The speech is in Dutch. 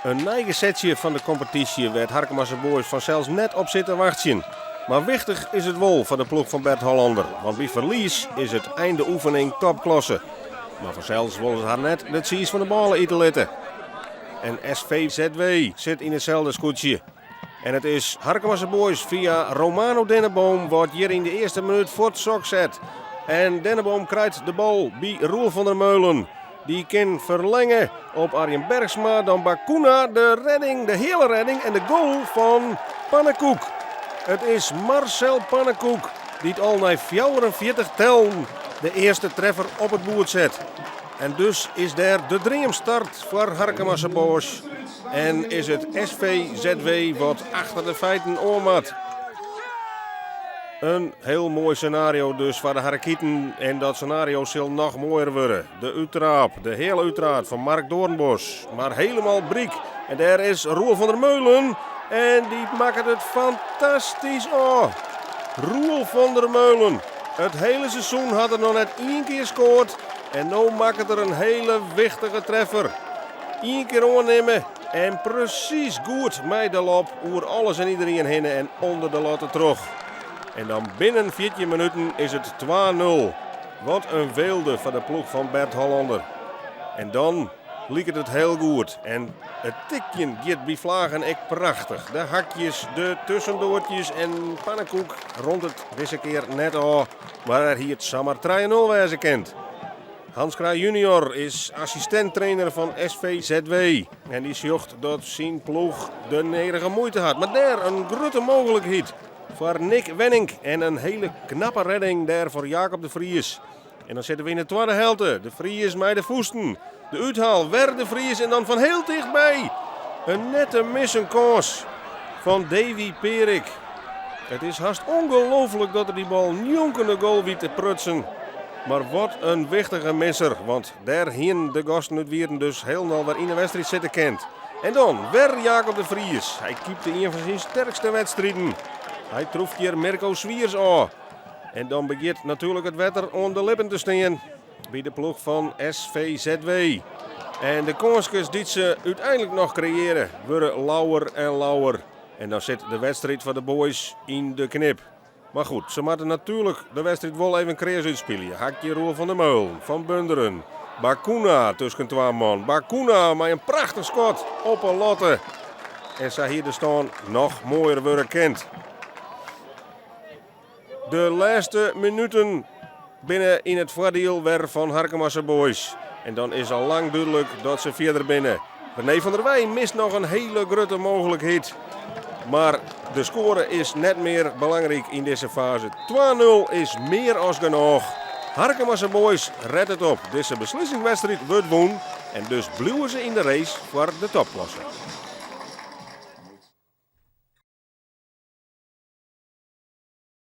Een nieuwe setje van de competitie werd Harkemasse Boys vanzelfs net op zitten wachten. Maar wichtig is het wel voor de ploeg van Bert Hollander. Want wie verlies is het einde oefening topklasse. Maar vanzelfs willen ze haar net de tsies van de ballen eten letten. En SVZW zit in hetzelfde scootje. En het is Harkemasse Boys via Romano Denneboom wordt hier in de eerste minuut voor het sok zet. En Denneboom krijgt de bal bij Roel van der Meulen. Die kan verlengen op Arjen Bergsma. Dan Bakuna de redding, de hele redding en de goal van Pannekoek. Het is Marcel Pannekoek die het al na 44 tellen de eerste treffer op het boord zet. En dus is daar de dreamstart voor Harkemasse Boys. En is het SVZW wat achter de feiten oormat. Een heel mooi scenario dus voor de Harkieten. En dat scenario zal nog mooier worden. De uittraap, de hele uittraap van Mark Doornbos. Maar helemaal briek. En daar is Roel van der Meulen. En die maakt het fantastisch. Oh, Roel van der Meulen. Het hele seizoen had er nog net 1 keer gescoord. En nu maakt het er een hele wichtige treffer. 1 keer aannemen. En precies goed met de lop. Oer alles en iedereen heen en onder de latten terug. En dan binnen 14 minuten is het 2-0. Wat een weelde van de ploeg van Bert Hollander. En dan liep het heel goed. En het tikje gaat bij vlagen echt prachtig. De hakjes, de tussendoortjes en Pannekoek rond het deze keer net al. Maar er hier het Samar 3-0 wijze kent. Hans Kraai junior is assistenttrainer van SVZW. En die zocht dat zijn ploeg de nederige moeite had. Maar daar een grote mogelijkheid voor Nick Wenning. En een hele knappe redding daar voor Jacob de Vries. En dan zitten we in de tweede helft. De Vries met de voesten. De uithaal werd de Vries en dan van heel dichtbij. Een nette missenkans van Davy Perik. Het is haast ongelooflijk dat er die bal jonkende goal wiet te prutsen. Maar wat een wichtige misser. Want daar heen de gasten uit Wieren dus heel snel weer in de wedstrijd zitten kent. En dan weer Jacob de Vries. Hij keepte een van zijn sterkste wedstrijden. Hij troeft hier Mirko Zwiers aan. En dan begint natuurlijk het wetter aan de lippen te staan bij de ploeg van SVZW. En de kansjes die ze uiteindelijk nog creëren worden lauwer en lauwer. En dan zit de wedstrijd van de boys in de knip. Maar goed, ze moeten natuurlijk de wedstrijd wel even creërs uitspelen. Hakje Roel van der Meulen, Van Bunderen. Bakuna tussen 2 man. Bakuna met een prachtig schot op een lotte. En zij hier de staan nog mooier worden kent. De laatste minuten binnen in het voordeel weer van Harkemasse Boys. En dan is al lang duidelijk dat ze verder binnen. René van der Wij mist nog een hele grote mogelijkheid. Maar de score is net meer belangrijk in deze fase. 2-0 is meer als genoeg. Harkemasse Boys redt het op. Deze beslissingswedstrijd wordt won. En dus blijven ze in de race voor de topklasse.